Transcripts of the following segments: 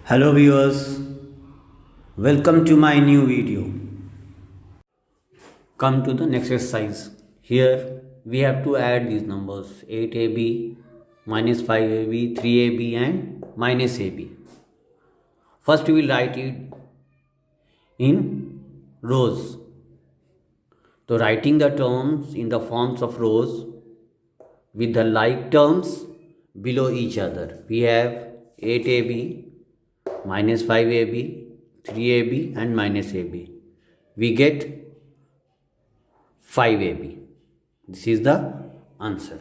Hello viewers, welcome to my new video. Come to the next exercise. Here we have to add these numbers 8ab, minus 5ab, 3ab and minus ab. First we will write it in rows. So writing the terms in the forms of rows with the like terms below each other. We have 8ab, minus 5ab, 3ab and minus ab. We get 5ab. This is the answer.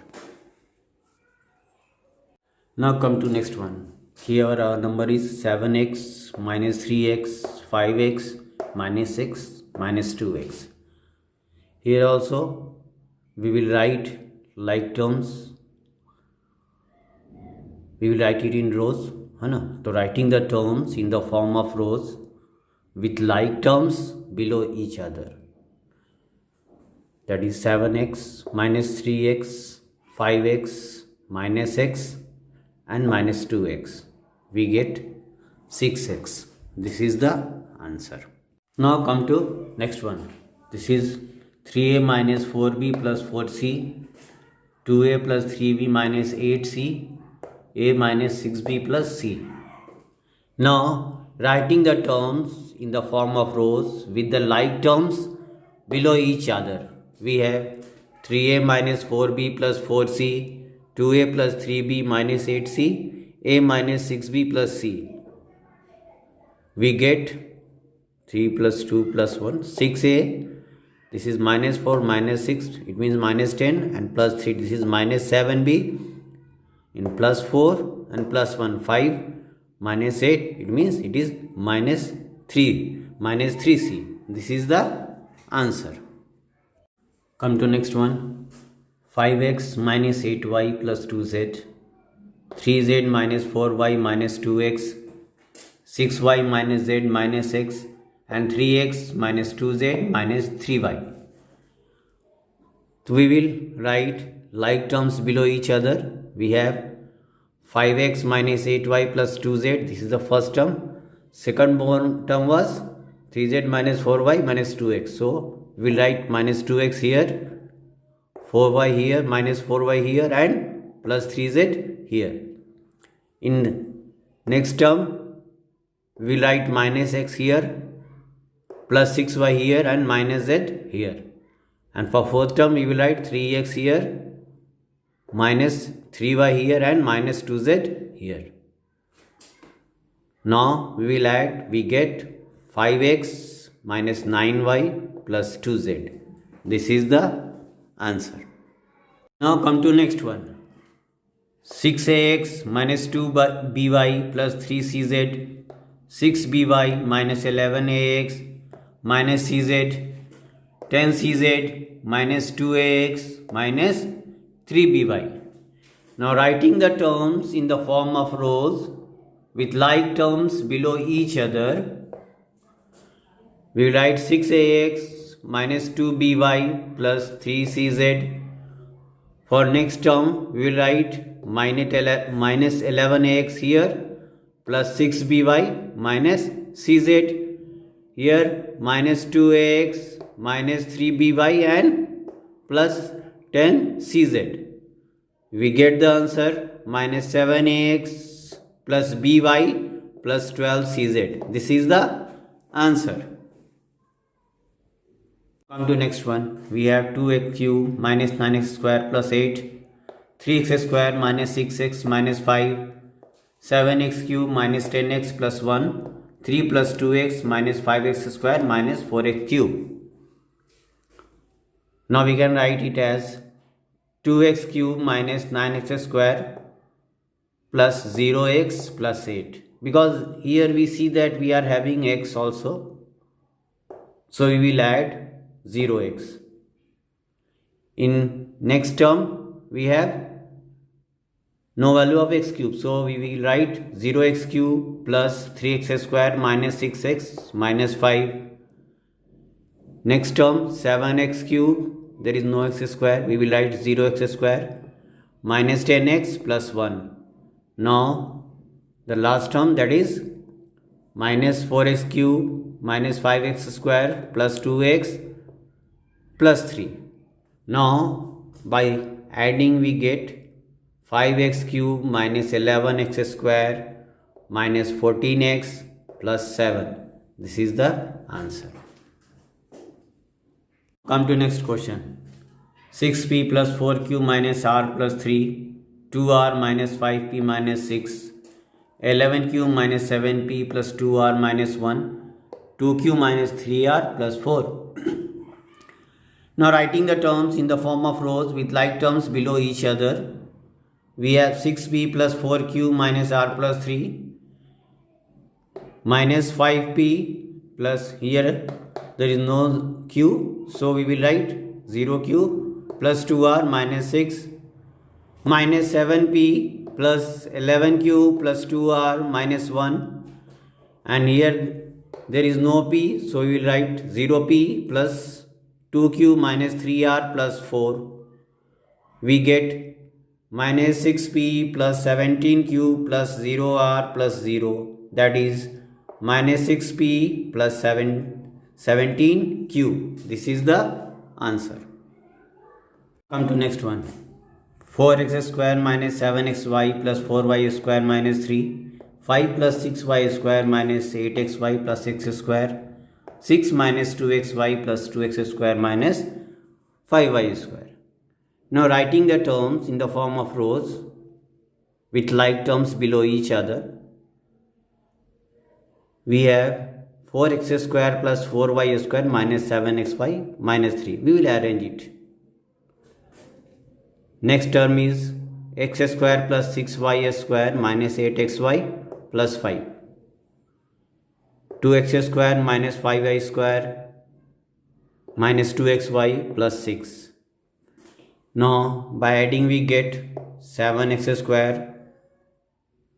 Now come to next one. Here our number is 7x minus 3x, 5x minus 6 minus 2x. Here also we will write like terms. We will write it in rows. So writing the terms in the form of rows with like terms below each other. That is 7x minus 3x, 5x minus x and minus 2x. We get 6x. This is the answer. Now come to next one. This is 3a minus 4b plus 4c, 2a plus 3b minus 8c, a minus 6b plus c. Now writing the terms in the form of rows with the like terms below each other. We have 3a minus 4b plus 4c, 2a plus 3b minus 8c, a minus 6b plus c. We get 3 plus 2 plus 1, 6a. This is minus 4 minus 6, it means minus 10, and plus 3, this is minus 7b. In plus 4 and plus 1, 5 minus 8, it means it is minus 3, minus 3c. This is the answer. Come to next one. 5x minus 8y plus 2z, 3z minus 4y minus 2x, 6y minus z minus x, and 3x minus 2z minus 3y. So we will write like terms below each other. We have 5x minus 8y plus 2z. This is the first term. Second term was 3z minus 4y minus 2x. So we will write minus 2x here, 4y here, minus 4y here and plus 3z here. In next term, we will write minus x here, plus 6y here and minus z here. And for fourth term, we will write 3x here, minus 3y here and minus 2z here. Now we will add, we get 5x minus 9y plus 2z. This is the answer. Now come to next one. 6ax minus 2by plus 3cz, 6by minus 11ax minus cz, 10cz minus 2ax minus 3by. Now writing the terms in the form of rows with like terms below each other, we write 6ax minus 2by plus 3cz. For next term, we will write minus 11ax here plus 6by minus cz. Here minus 2ax minus 3by and plus 10cz. We get the answer minus 7ax plus by plus 12cz. This is the answer. Come to next one. We have 2x cube minus 9x square plus 8, 3x square minus 6x minus 5, 7x cube minus 10x plus 1, 3 plus 2x minus 5x square minus 4x cube. Now we can write it as 2x cube minus 9x square plus 0x plus 8. Because here we see that we are having x also. So we will add 0x. In next term we have no value of x cube. So we will write 0x cube plus 3x square minus 6x minus 5. Next term 7x cube. There is no x square. We will write 0x square minus 10x plus 1. Now the last term, that is minus 4x cube minus 5x square plus 2x plus 3. Now by adding we get 5x cube minus 11x square minus 14x plus 7. This is the answer. Come to next question. 6p plus 4q minus r plus 3, 2r minus 5p minus 6, 11q minus 7p plus 2r minus 1, 2q minus 3r plus 4. Now writing the terms in the form of rows with like terms below each other, we have 6p plus 4q minus r plus 3 minus 5p plus, here there is no q, so we will write 0q plus 2r minus 6 minus 7p plus 11q plus 2r minus 1, and here there is no p, so we will write 0p plus 2q minus 3r plus 4. We get minus 6p plus 17q plus 0r plus 0, that is minus 6p plus 17q. This is the answer. Come to next one. 4x square minus 7xy plus 4y square minus 3, 5 plus 6y square minus 8xy plus x square, 6 minus 2xy plus 2x square minus 5y square. Now writing the terms in the form of rows with like terms below each other, we have 4x square plus 4y square minus 7xy minus 3. We will arrange it. Next term is x square plus 6y square minus 8xy plus 5. 2x square minus 5y square minus 2xy plus 6. Now by adding we get 7x square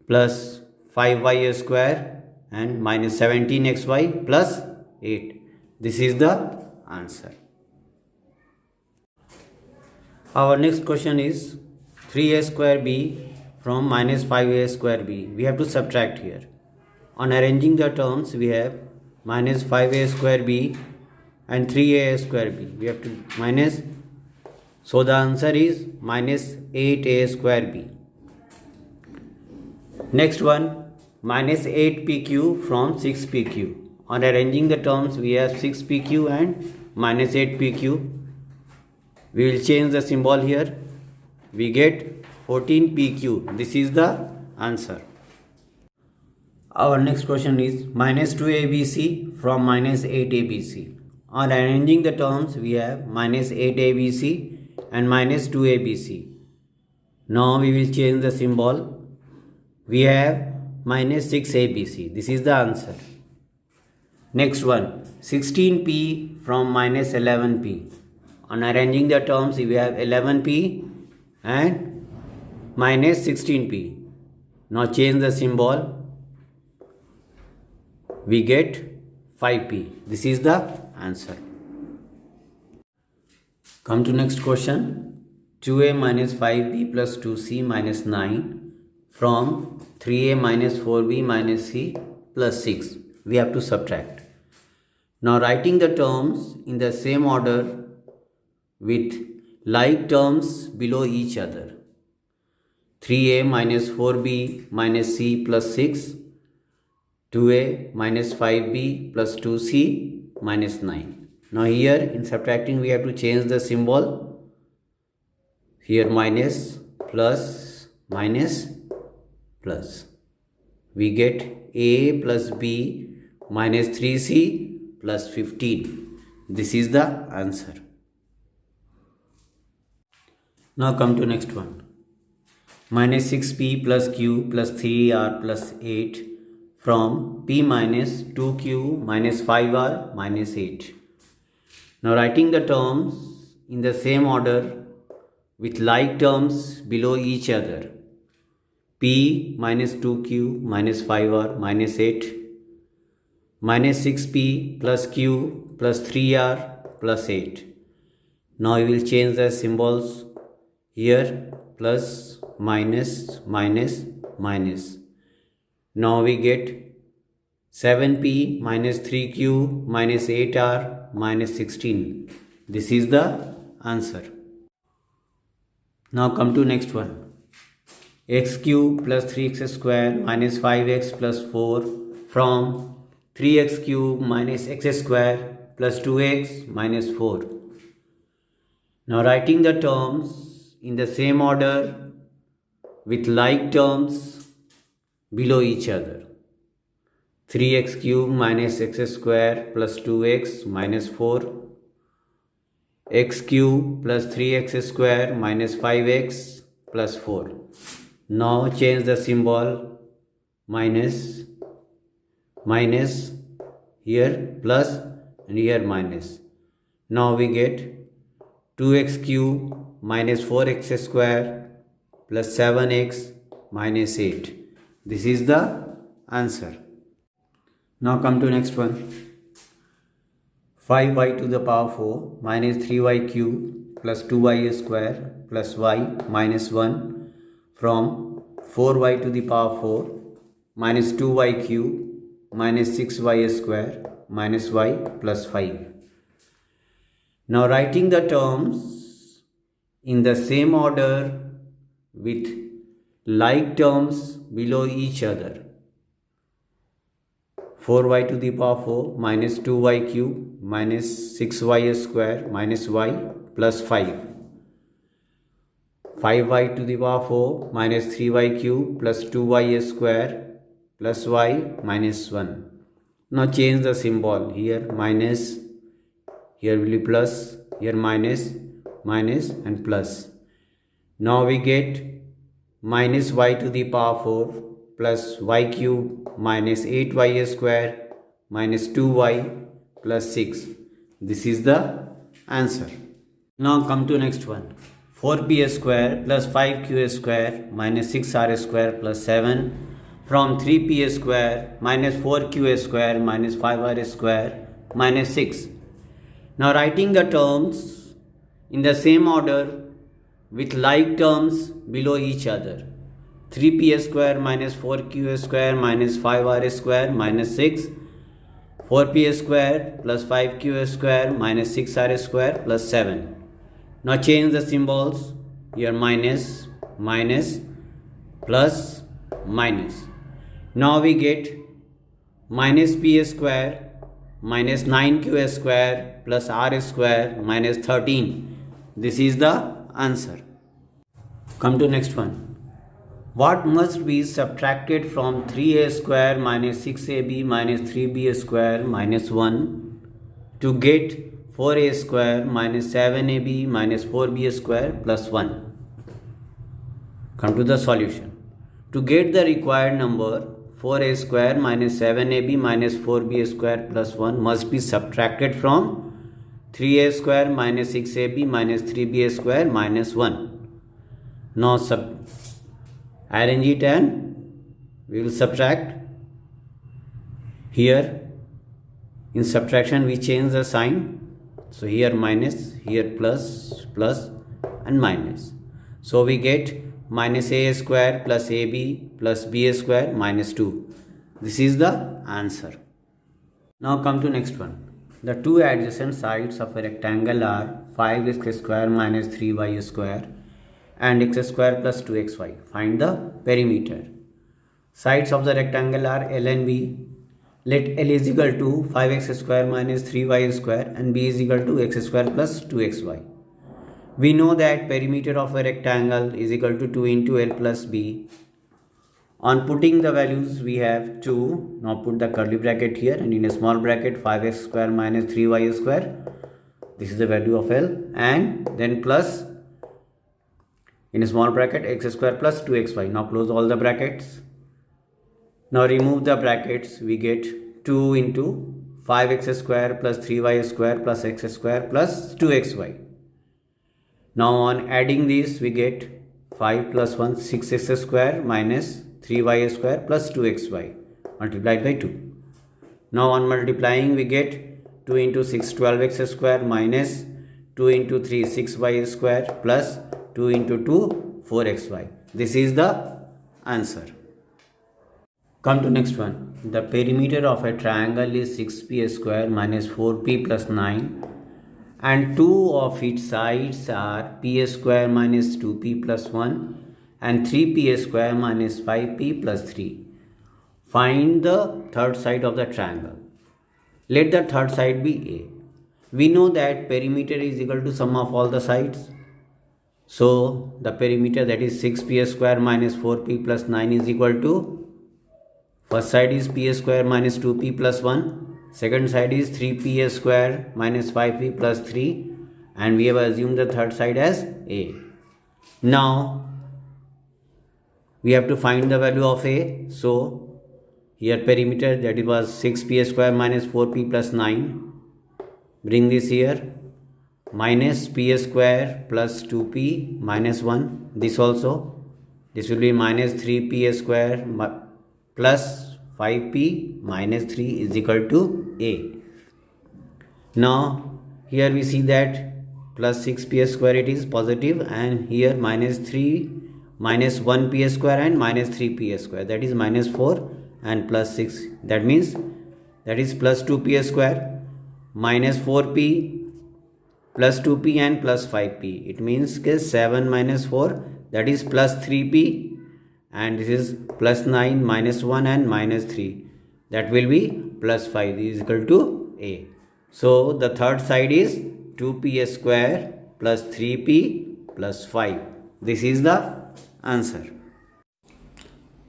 plus 5y square and minus 17xy plus 8. This is the answer. Our next question is 3a square b from minus 5a square b. We have to subtract here. On arranging the terms, we have minus 5a square b and 3a square b. We have to minus. So the answer is minus 8a square b. Next one, minus 8pq from 6pq. On arranging the terms, we have 6pq and minus 8pq. We will change the symbol here. We get 14pq. This is the answer. Our next question is minus 2abc from minus 8abc. On arranging the terms, we have minus 8abc and minus 2abc. Now we will change the symbol. We have minus 6abc. This is the answer. Next one, 16p from minus 11p. On arranging the terms, we have 11p and minus 16p. Now change the symbol. We get 5p. This is the answer. Come to next question. 2a minus 5b plus 2c minus 9 from 3a minus 4b minus c plus 6. We have to subtract. Now writing the terms in the same order with like terms below each other. 3a minus 4b minus c plus 6, 2a minus 5b plus 2c minus 9. Now here in subtracting we have to change the symbol. Here minus, plus, minus, plus. We get a plus b minus 3c plus 15. This is the answer. Now come to next one. Minus 6p plus q plus 3r plus 8 from p minus 2q minus 5r minus 8. Now writing the terms in the same order with like terms below each other. P minus 2q minus 5r minus 8 minus 6p plus q plus 3r plus 8. Now we will change the symbols. Here plus, minus, minus, minus. Now we get 7p minus 3q minus 8r minus 16. This is the answer. Now come to next one. X cube plus 3x square minus 5x plus 4 from 3x cube minus x square plus 2x minus 4. Now writing the terms in the same order with like terms below each other. 3x cube minus x square plus 2x minus 4, x cube plus 3x square minus 5x plus 4. Now change the symbol, minus, minus, here plus and here minus. Now we get 2x cube minus 4x square plus 7x minus 8. This is the answer. Now come to next one. 5y to the power 4 minus 3y cube plus 2y square plus y minus 1 from 4y to the power 4 minus 2y cube minus 6y square minus y plus 5. Now writing the terms in the same order with like terms below each other. 4y to the power 4 minus 2y cube minus 6y square minus y plus 5. 5y to the power 4 minus 3y cube plus 2y square plus y minus 1. Now change the symbol, here minus, here will be plus, here minus, minus and plus. Now we get minus y to the power 4 plus y cube minus 8y square minus 2y plus 6. This is the answer. Now come to next one. 4p square plus 5q square minus 6r square plus 7 from 3p square minus 4q square minus 5r square minus 6. Now writing the terms in the same order with like terms below each other. 3p square minus 4q square minus 5r square minus 6. 4p square plus 5q square minus 6r square plus 7. Now change the symbols, here minus, minus, plus, minus. Now we get minus p square minus 9q square plus r square minus 13. This is the answer. Come to next one. What must be subtracted from 3a square minus 6ab minus 3b square minus 1 to get 4a square minus 7ab minus 4b square plus 1? Come to the solution. To get the required number, 4a square minus 7ab minus 4b square plus 1 must be subtracted from 3a square minus 6ab minus 3b square minus 1. Now arrange it and we will subtract. Here in subtraction we change the sign. So here minus, here plus, plus and minus. So we get minus a square plus ab plus b square minus 2. This is the answer. Now come to next one. The two adjacent sides of a rectangle are 5x square minus 3y square and x square plus 2xy. Find the perimeter. Sides of the rectangle are L and B. Let L is equal to 5x square minus 3y square and B is equal to x square plus 2xy. We know that perimeter of a rectangle is equal to 2 into L plus B. On putting the values we have 2. Now put the curly bracket here and in a small bracket 5x square minus 3y square. This is the value of L, and then plus in a small bracket x square plus 2xy. Now close all the brackets. Now remove the brackets. We get 2 into 5x square plus 3y square plus x square plus 2xy. Now on adding this we get 5 plus 1 6x square minus 3y square plus 2xy multiplied by 2. Now on multiplying we get 2 into 6 12x square minus 2 into 3 6y square plus 2 into 2 4xy. This is the answer. Come to next one. The perimeter of a triangle is 6p square minus 4p plus 9 and two of its sides are p square minus 2p plus 1 and 3p square minus 5p plus 3. Find the third side of the triangle. Let the third side be A. We know that perimeter is equal to sum of all the sides. So the perimeter, that is 6p square minus 4p plus 9, is equal to, first side is p square minus 2p plus 1, second side is 3p square minus 5p plus 3, and we have assumed the third side as A. Now we have to find the value of A. So here perimeter, that it was 6p square minus 4p plus 9. Bring this here. Minus p square plus 2p minus 1. This also. This will be minus 3p square plus 5p minus 3 is equal to A. Now here we see that plus 6p square it is positive, and here minus 3 minus 1p square and minus 3p square, that is minus 4 and plus 6, that means that is plus 2p square minus 4p plus 2p and plus 5p. It means 7 minus 4, that is plus 3p, and this is plus 9 minus 1 and minus 3, that will be plus 5, is equal to A. So the third side is 2p square plus 3p plus 5. This is the answer.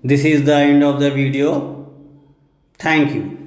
This is the end of the video. Thank you.